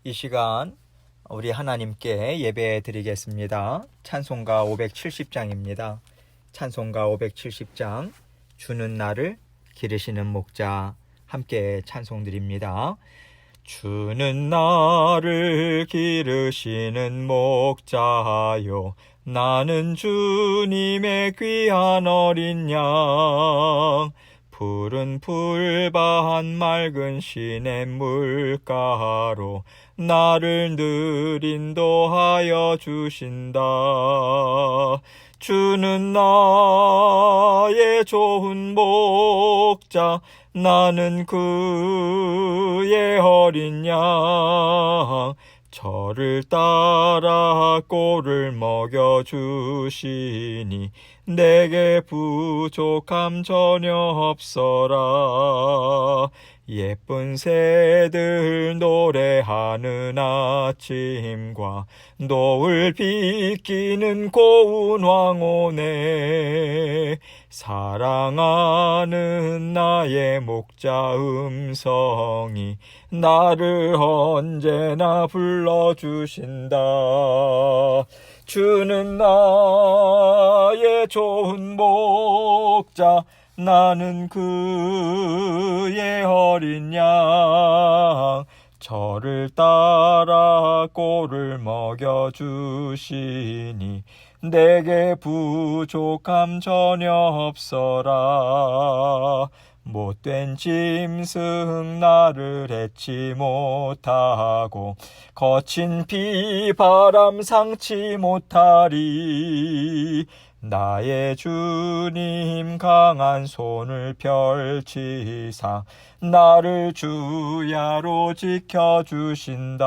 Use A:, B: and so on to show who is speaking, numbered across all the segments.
A: 이 시간 우리 하나님께 예배 드리겠습니다. 찬송가 570장입니다. 찬송가 570장 주는 나를 기르시는 목자 함께 찬송 드립니다. 주는 나를 기르시는 목자요 나는 주님의 귀한 어린 양 푸른 풀밭 맑은 시냇물가로 나를 늘 인도하여 주신다. 주는 나의 좋은 목자 나는 그의 어린 양 저를 따라 꼴을 먹여주시니 내게 부족함 전혀 없어라. 예쁜 새들 노래하는 아침과 노을 비키는 고운 황혼에 사랑하는 나의 목자 음성이 나를 언제나 불러주신다. 주는 나의 좋은 목자 나는 그의 어린 양 저를 따라 꼴을 먹여주시니 내게 부족함 전혀 없어라. 못된 짐승 나를 해치 못하고 거친 비바람 상치 못하리. 나의 주님 강한 손을 펼치사 나를 주야로 지켜주신다.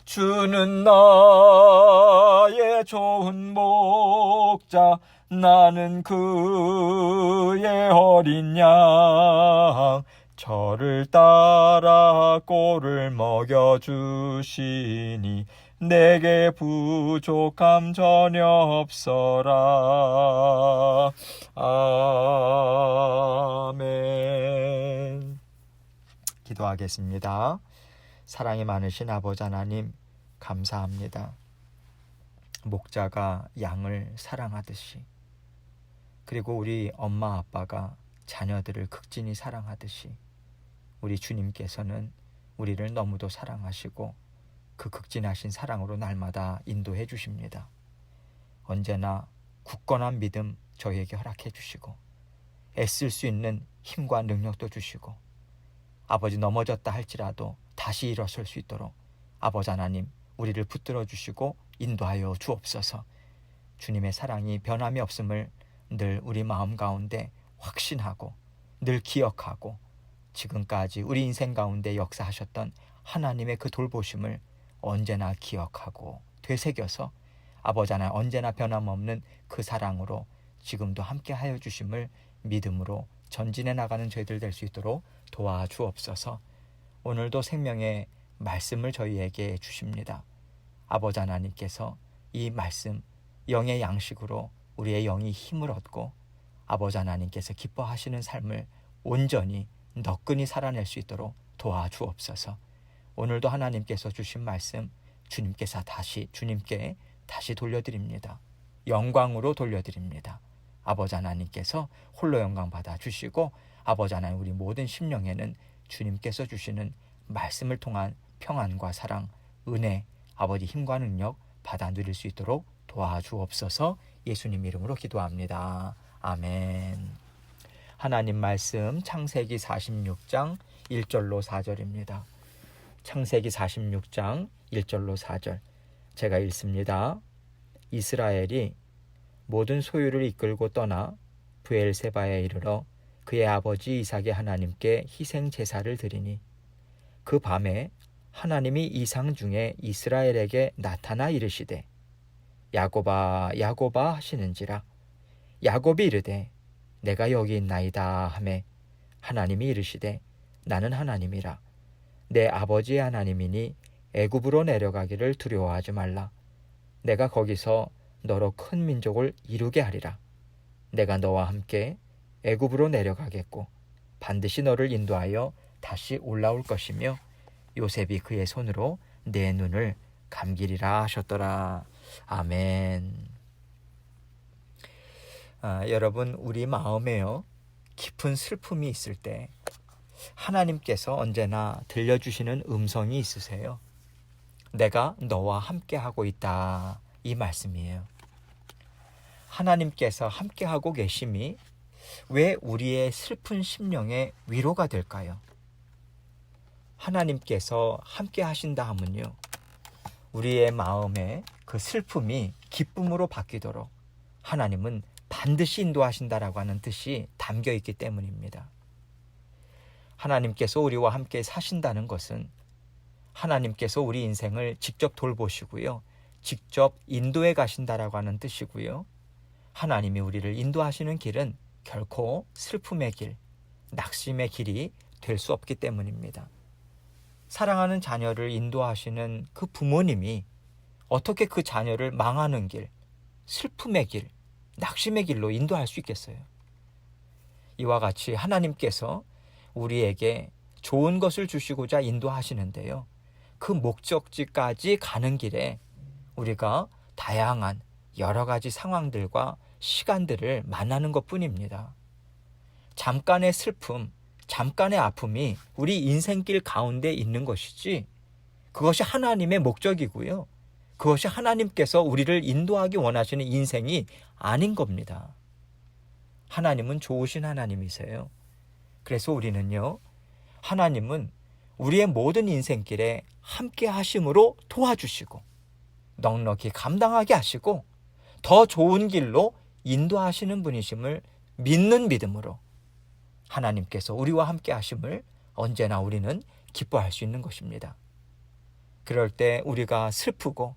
A: 주는 나의 좋은 목자 나는 그의 어린 양 저를 따라 꼴을 먹여주시니 내게 부족함 전혀 없어라. 아멘. 기도하겠습니다. 사랑이 많으신 아버지 하나님 감사합니다. 목자가 양을 사랑하듯이 그리고 우리 엄마 아빠가 자녀들을 극진히 사랑하듯이 우리 주님께서는 우리를 너무도 사랑하시고 그 극진하신 사랑으로 날마다 인도해 주십니다. 언제나 굳건한 믿음 저희에게 허락해 주시고 애쓸 수 있는 힘과 능력도 주시고 아버지 넘어졌다 할지라도 다시 일어설 수 있도록 아버지 하나님 우리를 붙들어 주시고 인도하여 주옵소서. 주님의 사랑이 변함이 없음을 늘 우리 마음 가운데 확신하고 늘 기억하고 지금까지 우리 인생 가운데 역사하셨던 하나님의 그 돌보심을 언제나 기억하고 되새겨서 아버지 하나님 언제나 변함없는 그 사랑으로 지금도 함께 하여 주심을 믿음으로 전진해 나가는 저희들 될 수 있도록 도와주옵소서. 오늘도 생명의 말씀을 저희에게 주십니다. 아버지 하나님께서 이 말씀 영의 양식으로 우리의 영이 힘을 얻고 아버지 하나님께서 기뻐하시는 삶을 온전히 너끈히 살아낼 수 있도록 도와주옵소서. 오늘도 하나님께서 주신 말씀 주님께 다시 돌려드립니다. 영광으로 돌려드립니다. 아버지 하나님께서 홀로 영광 받아 주시고 아버지 하나님 우리 모든 심령에는 주님께서 주시는 말씀을 통한 평안과 사랑, 은혜, 아버지 힘과 능력 받아 누릴 수 있도록 도와주옵소서. 예수님 이름으로 기도합니다. 아멘. 하나님 말씀 창세기 46장 1절로 4절입니다. 창세기 46장 1절로 4절 제가 읽습니다. 이스라엘이 모든 소유를 이끌고 떠나 브엘세바에 이르러 그의 아버지 이삭의 하나님께 희생 제사를 드리니 그 밤에 하나님이 이상 중에 이스라엘에게 나타나 이르시되 야곱아 야곱아 하시는지라 야곱이 이르되 내가 여기 있나이다 하매 하나님이 이르시되 나는 하나님이라 내 아버지의 하나님이니 애굽으로 내려가기를 두려워하지 말라. 내가 거기서 너로 큰 민족을 이루게 하리라. 내가 너와 함께 애굽으로 내려가겠고 반드시 너를 인도하여 다시 올라올 것이며 요셉이 그의 손으로 내 눈을 감기리라 하셨더라. 아멘. 여러분, 우리 마음에요 깊은 슬픔이 있을 때 하나님께서 언제나 들려주시는 음성이 있으세요. 내가 너와 함께하고 있다, 이 말씀이에요. 하나님께서 함께하고 계심이 왜 우리의 슬픈 심령의 위로가 될까요? 하나님께서 함께 하신다 하면요, 우리의 마음에 그 슬픔이 기쁨으로 바뀌도록 하나님은 반드시 인도하신다라고 하는 뜻이 담겨 있기 때문입니다. 하나님께서 우리와 함께 사신다는 것은 하나님께서 우리 인생을 직접 돌보시고요, 직접 인도해 가신다라고 하는 뜻이고요. 하나님이 우리를 인도하시는 길은 결코 슬픔의 길, 낙심의 길이 될 수 없기 때문입니다. 사랑하는 자녀를 인도하시는 그 부모님이 어떻게 그 자녀를 망하는 길, 슬픔의 길, 낙심의 길로 인도할 수 있겠어요? 이와 같이 하나님께서 우리에게 좋은 것을 주시고자 인도하시는데요, 그 목적지까지 가는 길에 우리가 다양한 여러 가지 상황들과 시간들을 만나는 것뿐입니다. 잠깐의 슬픔, 잠깐의 아픔이 우리 인생길 가운데 있는 것이지, 그것이 하나님의 목적이고요, 그것이 하나님께서 우리를 인도하기 원하시는 인생이 아닌 겁니다. 하나님은 좋으신 하나님이세요. 그래서 우리는요, 하나님은 우리의 모든 인생길에 함께 하심으로 도와주시고 넉넉히 감당하게 하시고 더 좋은 길로 인도하시는 분이심을 믿는 믿음으로 하나님께서 우리와 함께 하심을 언제나 우리는 기뻐할 수 있는 것입니다. 그럴 때 우리가 슬프고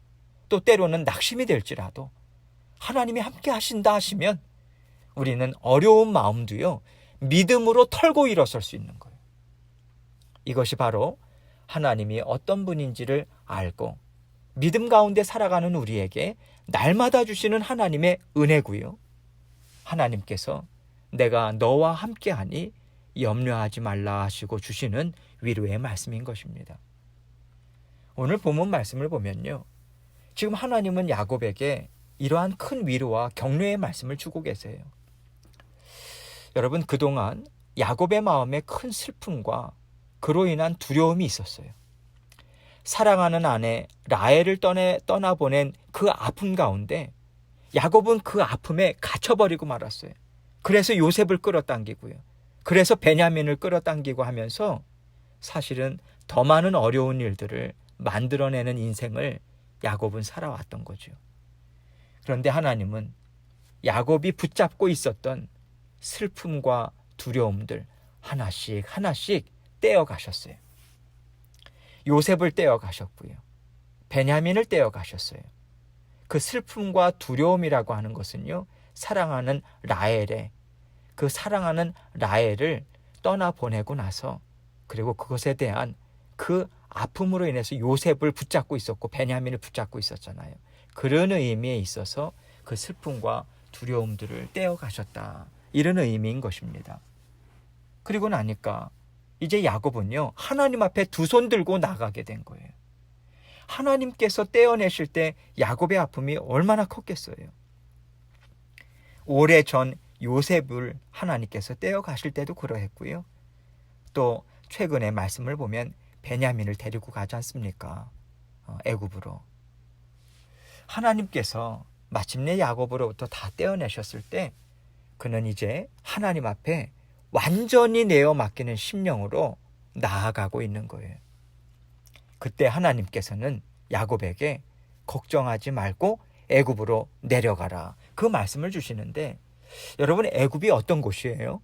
A: 또 때로는 낙심이 될지라도 하나님이 함께 하신다 하시면 우리는 어려운 마음도요, 믿음으로 털고 일어설 수 있는 거예요. 이것이 바로 하나님이 어떤 분인지를 알고 믿음 가운데 살아가는 우리에게 날마다 주시는 하나님의 은혜고요, 하나님께서 내가 너와 함께하니 염려하지 말라 하시고 주시는 위로의 말씀인 것입니다. 오늘 본문 말씀을 보면요, 지금 하나님은 야곱에게 이러한 큰 위로와 격려의 말씀을 주고 계세요. 여러분, 그동안 야곱의 마음에 큰 슬픔과 그로 인한 두려움이 있었어요. 사랑하는 아내 라헬을 떠나보낸 그 아픔 가운데 야곱은 그 아픔에 갇혀버리고 말았어요. 그래서 요셉을 끌어당기고요, 그래서 베냐민을 끌어당기고 하면서 사실은 더 많은 어려운 일들을 만들어내는 인생을 야곱은 살아왔던 거죠. 그런데 하나님은 야곱이 붙잡고 있었던 슬픔과 두려움들 하나씩 하나씩 떼어가셨어요. 요셉을 떼어가셨고요, 베냐민을 떼어가셨어요. 그 슬픔과 두려움이라고 하는 것은요, 사랑하는 라헬의 그 사랑하는 라헬을 떠나보내고 나서, 그리고 그것에 대한 그 아픔으로 인해서 요셉을 붙잡고 있었고 베냐민을 붙잡고 있었잖아요. 그런 의미에 있어서 그 슬픔과 두려움들을 떼어가셨다, 이런 의미인 것입니다. 그리고 나니까 이제 야곱은요, 하나님 앞에 두 손 들고 나가게 된 거예요. 하나님께서 떼어내실 때 야곱의 아픔이 얼마나 컸겠어요. 오래전 요셉을 하나님께서 떼어가실 때도 그러했고요, 또 최근에 말씀을 보면 베냐민을 데리고 가지 않습니까? 애굽으로. 하나님께서 마침내 야곱으로부터 다 떼어내셨을 때 그는 이제 하나님 앞에 완전히 내어 맡기는 심령으로 나아가고 있는 거예요. 그때 하나님께서는 야곱에게 걱정하지 말고 애굽으로 내려가라, 그 말씀을 주시는데, 여러분, 애굽이 어떤 곳이에요?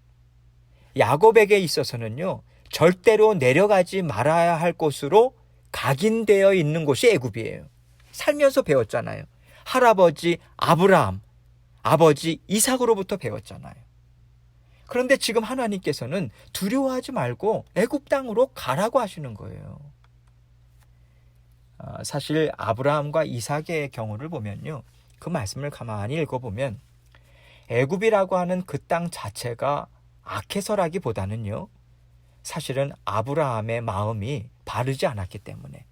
A: 야곱에게 있어서는요, 절대로 내려가지 말아야 할 곳으로 각인되어 있는 곳이 애굽이에요. 살면서 배웠잖아요. 할아버지 아브라함, 아버지 이삭으로부터 배웠잖아요. 그런데 지금 하나님께서는 두려워하지 말고 애굽 땅으로 가라고 하시는 거예요. 사실 아브라함과 이삭의 경우를 보면요, 그 말씀을 가만히 읽어보면 애굽이라고 하는 그 땅 자체가 악해서라기보다는요, 사실은 아브라함의 마음이 바르지 않았기 때문에,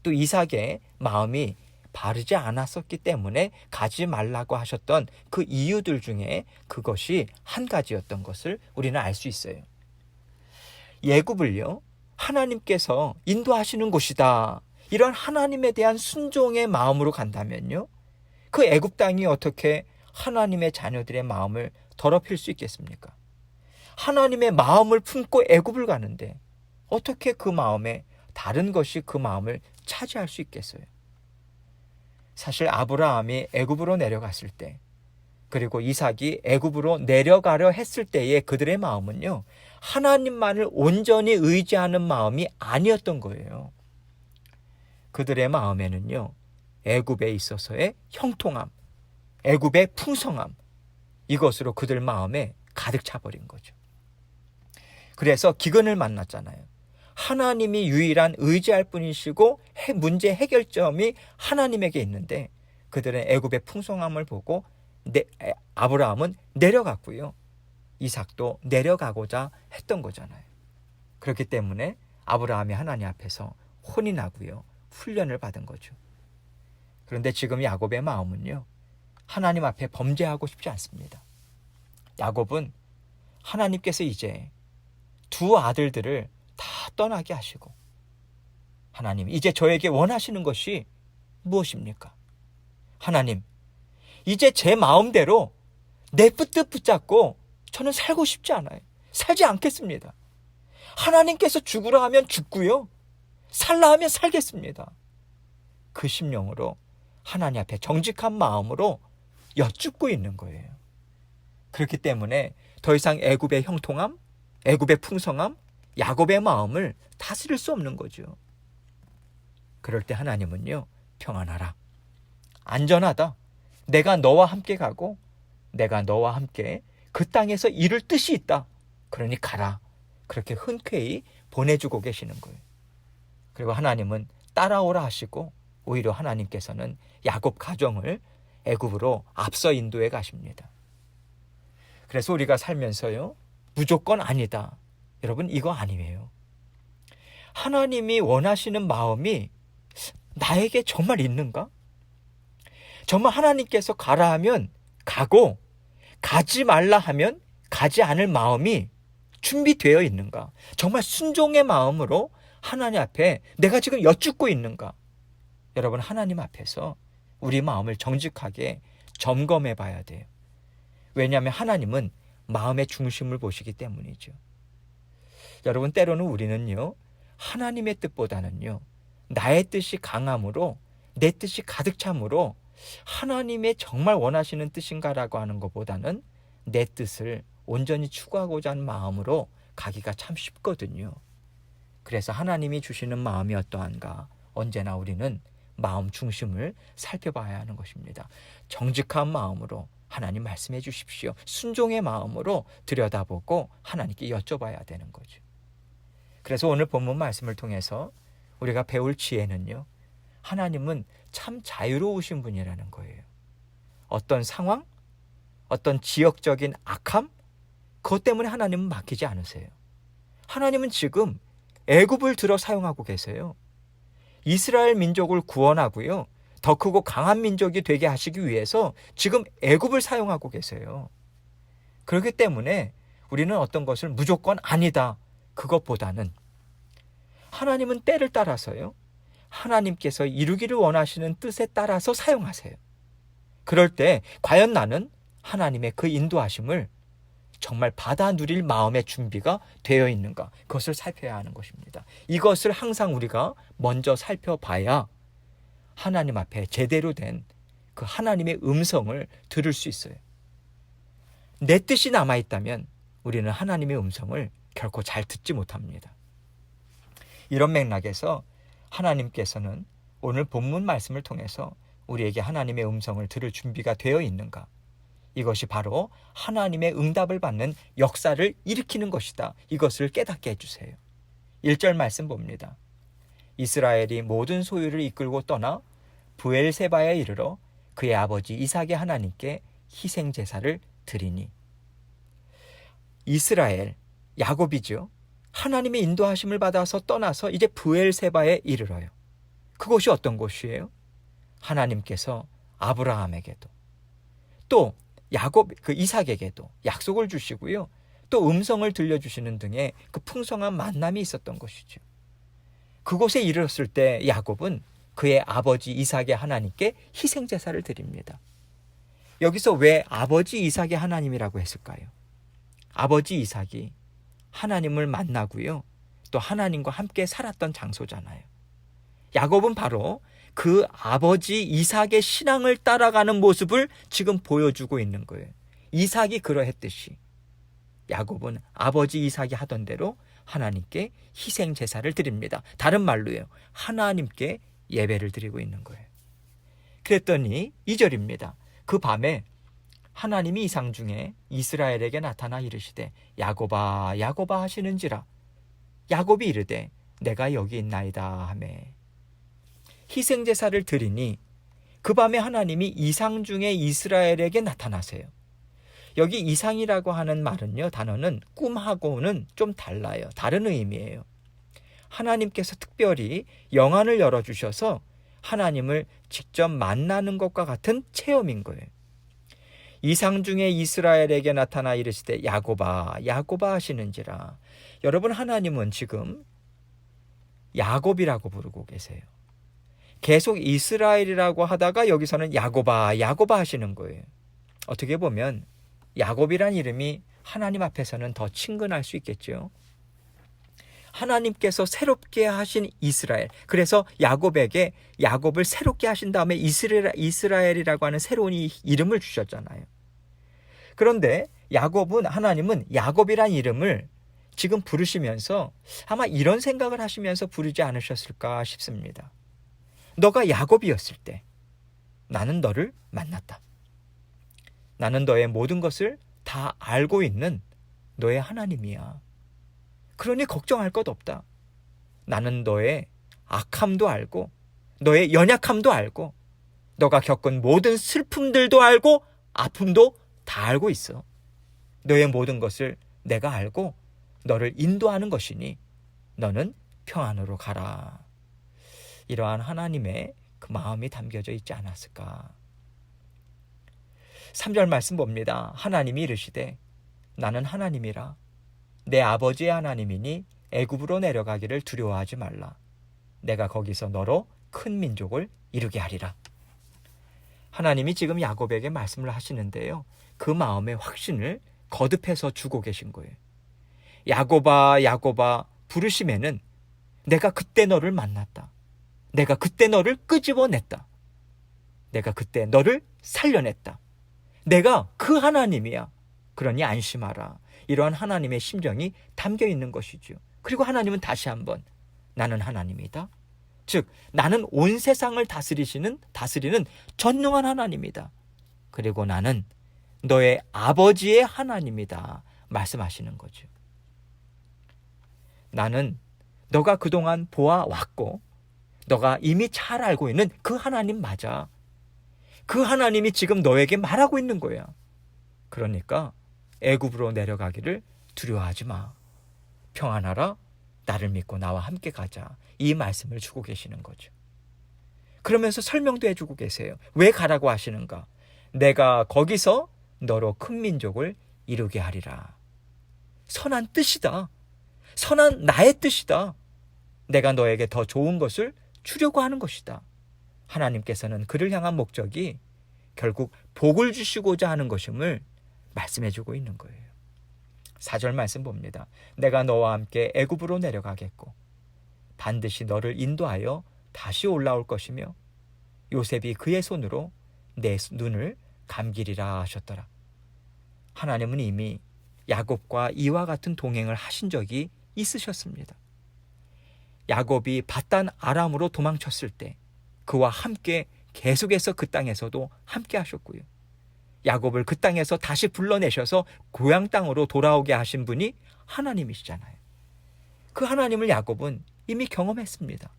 A: 또 이삭의 마음이 바르지 않았었기 때문에 가지 말라고 하셨던 그 이유들 중에 그것이 한 가지였던 것을 우리는 알 수 있어요. 애굽을요, 하나님께서 인도하시는 곳이다, 이런 하나님에 대한 순종의 마음으로 간다면요, 그 애굽 땅이 어떻게 하나님의 자녀들의 마음을 더럽힐 수 있겠습니까? 하나님의 마음을 품고 애굽을 가는데 어떻게 그 마음에 다른 것이 그 마음을 차지할 수 있겠어요? 사실 아브라함이 애굽으로 내려갔을 때, 그리고 이삭이 애굽으로 내려가려 했을 때의 그들의 마음은요, 하나님만을 온전히 의지하는 마음이 아니었던 거예요. 그들의 마음에는요, 애굽에 있어서의 형통함, 애굽의 풍성함, 이것으로 그들 마음에 가득 차버린 거죠. 그래서 기근을 만났잖아요. 하나님이 유일한 의지할 분이시고 문제 해결점이 하나님에게 있는데, 그들은 애굽의 풍성함을 보고 아브라함은 내려갔고요, 이삭도 내려가고자 했던 거잖아요. 그렇기 때문에 아브라함이 하나님 앞에서 혼이 나고요, 훈련을 받은 거죠. 그런데 지금 야곱의 마음은요, 하나님 앞에 범죄하고 싶지 않습니다. 야곱은 하나님께서 이제 두 아들들을 다 떠나게 하시고, 하나님, 이제 저에게 원하시는 것이 무엇입니까? 하나님, 이제 제 마음대로 내 뜻 붙잡고 저는 살고 싶지 않아요. 살지 않겠습니다. 하나님께서 죽으라 하면 죽고요, 살라 하면 살겠습니다. 그 심령으로 하나님 앞에 정직한 마음으로 여쭙고 있는 거예요. 그렇기 때문에 더 이상 애굽의 형통함, 애굽의 풍성함, 야곱의 마음을 다스릴 수 없는 거죠. 그럴 때 하나님은요, 평안하라, 안전하다, 내가 너와 함께 가고 내가 너와 함께 그 땅에서 이룰 뜻이 있다, 그러니 가라, 그렇게 흔쾌히 보내주고 계시는 거예요. 그리고 하나님은 따라오라 하시고, 오히려 하나님께서는 야곱 가정을 애굽으로 앞서 인도해 가십니다. 그래서 우리가 살면서요, 무조건 아니다, 여러분, 이거 아니에요. 하나님이 원하시는 마음이 나에게 정말 있는가? 정말 하나님께서 가라 하면 가고, 가지 말라 하면 가지 않을 마음이 준비되어 있는가? 정말 순종의 마음으로 하나님 앞에 내가 지금 여쭙고 있는가? 여러분, 하나님 앞에서 우리 마음을 정직하게 점검해 봐야 돼요. 왜냐하면 하나님은 마음의 중심을 보시기 때문이죠. 여러분, 때로는 우리는요, 하나님의 뜻보다는요, 나의 뜻이 강함으로, 내 뜻이 가득 참으로 하나님의 정말 원하시는 뜻인가라고 하는 것보다는 내 뜻을 온전히 추구하고자 하는 마음으로 가기가 참 쉽거든요. 그래서 하나님이 주시는 마음이 어떠한가, 언제나 우리는 마음 중심을 살펴봐야 하는 것입니다. 정직한 마음으로 하나님 말씀해 주십시오, 순종의 마음으로 들여다보고 하나님께 여쭤봐야 되는 거죠. 그래서 오늘 본문 말씀을 통해서 우리가 배울 지혜는요, 하나님은 참 자유로우신 분이라는 거예요. 어떤 상황, 어떤 지역적인 악함, 그것 때문에 하나님은 맡기지 않으세요. 하나님은 지금 애굽을 들어 사용하고 계세요. 이스라엘 민족을 구원하고요, 더 크고 강한 민족이 되게 하시기 위해서 지금 애굽을 사용하고 계세요. 그렇기 때문에 우리는 어떤 것을 무조건 아니다, 그것보다는 하나님은 때를 따라서요, 하나님께서 이루기를 원하시는 뜻에 따라서 사용하세요. 그럴 때 과연 나는 하나님의 그 인도하심을 정말 받아 누릴 마음의 준비가 되어 있는가, 그것을 살펴야 하는 것입니다. 이것을 항상 우리가 먼저 살펴봐야 하나님 앞에 제대로 된 그 하나님의 음성을 들을 수 있어요. 내 뜻이 남아있다면 우리는 하나님의 음성을 결코 잘 듣지 못합니다. 이런 맥락에서 하나님께서는 오늘 본문 말씀을 통해서 우리에게 하나님의 음성을 들을 준비가 되어 있는가, 이것이 바로 하나님의 응답을 받는 역사를 일으키는 것이다, 이것을 깨닫게 해주세요. 1절 말씀 봅니다. 이스라엘이 모든 소유를 이끌고 떠나 브엘세바에 이르러 그의 아버지 이삭의 하나님께 희생제사를 드리니. 이스라엘, 야곱이죠. 하나님의 인도하심을 받아서 떠나서 이제 브엘세바에 이르러요. 그곳이 어떤 곳이에요? 하나님께서 아브라함에게도 또 야곱 이삭에게도 약속을 주시고요. 또 음성을 들려주시는 등의 그 풍성한 만남이 있었던 것이죠. 그곳에 이르렀을 때 야곱은 그의 아버지 이삭의 하나님께 희생제사를 드립니다. 여기서 왜 아버지 이삭의 하나님이라고 했을까요? 아버지 이삭이 하나님을 만나고요. 또 하나님과 함께 살았던 장소잖아요. 야곱은 바로 그 아버지 이삭의 신앙을 따라가는 모습을 지금 보여주고 있는 거예요. 이삭이 그러했듯이 야곱은 아버지 이삭이 하던 대로 하나님께 희생 제사를 드립니다. 다른 말로요. 하나님께 예배를 드리고 있는 거예요. 그랬더니 2절입니다. 그 밤에 하나님이 이상 중에 이스라엘에게 나타나 이르시되 야곱아 야곱아 하시는지라. 야곱이 이르되 내가 여기 있나이다 하매. 희생 제사를 드리니 그 밤에 하나님이 이상 중에 이스라엘에게 나타나세요. 여기 이상이라고 하는 말은요, 단어는 꿈하고는 좀 달라요. 다른 의미예요. 하나님께서 특별히 영안을 열어주셔서 하나님을 직접 만나는 것과 같은 체험인 거예요. 이상 중에 이스라엘에게 나타나 이르시되 야곱아 야곱아 하시는지라. 여러분, 하나님은 지금 야곱이라고 부르고 계세요. 계속 이스라엘이라고 하다가 여기서는 야곱아 야곱아 하시는 거예요. 어떻게 보면 야곱이란 이름이 하나님 앞에서는 더 친근할 수 있겠죠. 하나님께서 새롭게 하신 이스라엘, 그래서 야곱에게 야곱을 새롭게 하신 다음에 이스라엘이라고 하는 새로운 이름을 주셨잖아요. 그런데 하나님은 야곱이란 이름을 지금 부르시면서 아마 이런 생각을 하시면서 부르지 않으셨을까 싶습니다. 너가 야곱이었을 때 나는 너를 만났다. 나는 너의 모든 것을 다 알고 있는 너의 하나님이야. 그러니 걱정할 것 없다. 나는 너의 악함도 알고 너의 연약함도 알고 너가 겪은 모든 슬픔들도 알고 아픔도 다 알고 있어. 너의 모든 것을 내가 알고 너를 인도하는 것이니 너는 평안으로 가라. 이러한 하나님의 그 마음이 담겨져 있지 않았을까. 3절 말씀 봅니다. 하나님이 이르시되 나는 하나님이라. 내 아버지의 하나님이니 애굽으로 내려가기를 두려워하지 말라. 내가 거기서 너로 큰 민족을 이루게 하리라. 하나님이 지금 야곱에게 말씀을 하시는데요. 그 마음의 확신을 거듭해서 주고 계신 거예요. 야곱아 야곱아 부르심에는 내가 그때 너를 만났다. 내가 그때 너를 끄집어냈다. 내가 그때 너를 살려냈다. 내가 그 하나님이야. 그러니 안심하라. 이러한 하나님의 심정이 담겨 있는 것이죠. 그리고 하나님은 다시 한번 나는 하나님이다. 즉 나는 온 세상을 다스리는 전능한 하나님이다. 그리고 나는 너의 아버지의 하나님이다. 말씀하시는 거죠. 나는 너가 그동안 보아왔고 너가 이미 잘 알고 있는 그 하나님 맞아. 그 하나님이 지금 너에게 말하고 있는 거야. 그러니까 애굽으로 내려가기를 두려워하지 마. 평안하라. 나를 믿고 나와 함께 가자. 이 말씀을 주고 계시는 거죠. 그러면서 설명도 해주고 계세요. 왜 가라고 하시는가? 내가 거기서 너로 큰 민족을 이루게 하리라. 선한 뜻이다. 선한 나의 뜻이다. 내가 너에게 더 좋은 것을 주려고 하는 것이다. 하나님께서는 그를 향한 목적이 결국 복을 주시고자 하는 것임을 말씀해주고 있는 거예요. 4절 말씀 봅니다. 내가 너와 함께 애굽으로 내려가겠고 반드시 너를 인도하여 다시 올라올 것이며 요셉이 그의 손으로 내 눈을 감기리라 하셨더라. 하나님은 이미 야곱과 이와 같은 동행을 하신 적이 있으셨습니다. 야곱이 밧단 아람으로 도망쳤을 때 그와 함께 계속해서 그 땅에서도 함께 하셨고요. 야곱을 그 땅에서 다시 불러내셔서 고향 땅으로 돌아오게 하신 분이 하나님이시잖아요. 그 하나님을 야곱은 이미 경험했습니다.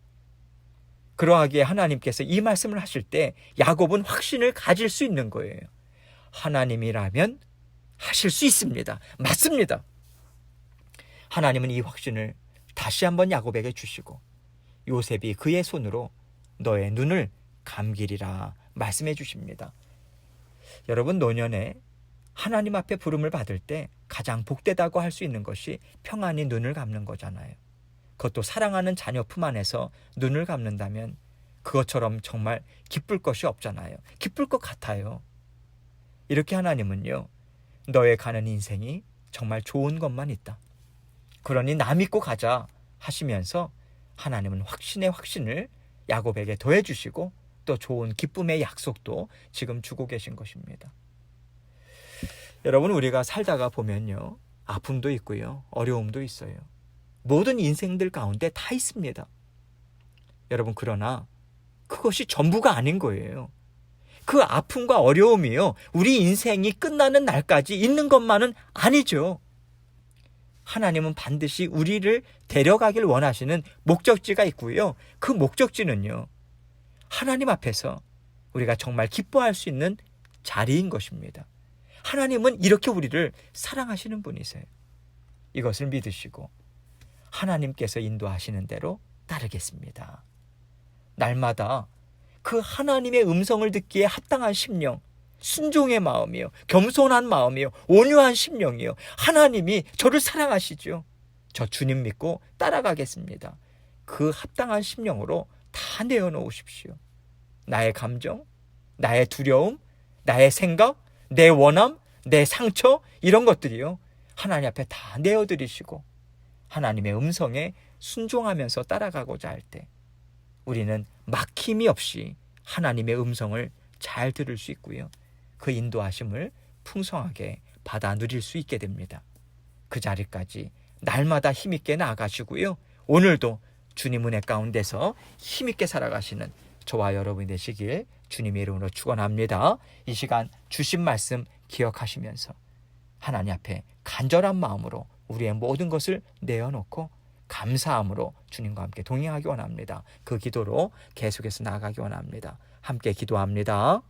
A: 그러하기에 하나님께서 이 말씀을 하실 때 야곱은 확신을 가질 수 있는 거예요. 하나님이라면 하실 수 있습니다. 맞습니다. 하나님은 이 확신을 다시 한번 야곱에게 주시고 요셉이 그의 손으로 너의 눈을 감기리라 말씀해 주십니다. 여러분, 노년에 하나님 앞에 부름을 받을 때 가장 복되다고 할 수 있는 것이 평안히 눈을 감는 거잖아요. 그것도 사랑하는 자녀 품 안에서 눈을 감는다면 그것처럼 정말 기쁠 것이 없잖아요. 기쁠 것 같아요. 이렇게 하나님은요, 너의 가는 인생이 정말 좋은 것만 있다, 그러니 나 믿고 가자 하시면서 하나님은 확신의 확신을 야곱에게 더해주시고 또 좋은 기쁨의 약속도 지금 주고 계신 것입니다. 여러분, 우리가 살다가 보면요, 아픔도 있고요, 어려움도 있어요. 모든 인생들 가운데 다 있습니다. 여러분, 그러나 그것이 전부가 아닌 거예요. 그 아픔과 어려움이요, 우리 인생이 끝나는 날까지 있는 것만은 아니죠. 하나님은 반드시 우리를 데려가길 원하시는 목적지가 있고요. 그 목적지는요, 하나님 앞에서 우리가 정말 기뻐할 수 있는 자리인 것입니다. 하나님은 이렇게 우리를 사랑하시는 분이세요. 이것을 믿으시고 하나님께서 인도하시는 대로 따르겠습니다. 날마다 그 하나님의 음성을 듣기에 합당한 심령, 순종의 마음이요, 겸손한 마음이요, 온유한 심령이요, 하나님이 저를 사랑하시죠. 저 주님 믿고 따라가겠습니다. 그 합당한 심령으로 다 내어놓으십시오. 나의 감정, 나의 두려움, 나의 생각, 내 원함, 내 상처, 이런 것들이요, 하나님 앞에 다 내어드리시고 하나님의 음성에 순종하면서 따라가고자 할 때 우리는 막힘이 없이 하나님의 음성을 잘 들을 수 있고요, 그 인도하심을 풍성하게 받아 누릴 수 있게 됩니다. 그 자리까지 날마다 힘있게 나아가시고요, 오늘도 주님 은혜 가운데서 힘있게 살아가시는 저와 여러분이 되시길 주님의 이름으로 축원합니다. 이 시간 주신 말씀 기억하시면서 하나님 앞에 간절한 마음으로 우리의 모든 것을 내어놓고 감사함으로 주님과 함께 동행하기 원합니다. 그 기도로 계속해서 나아가기 원합니다. 함께 기도합니다.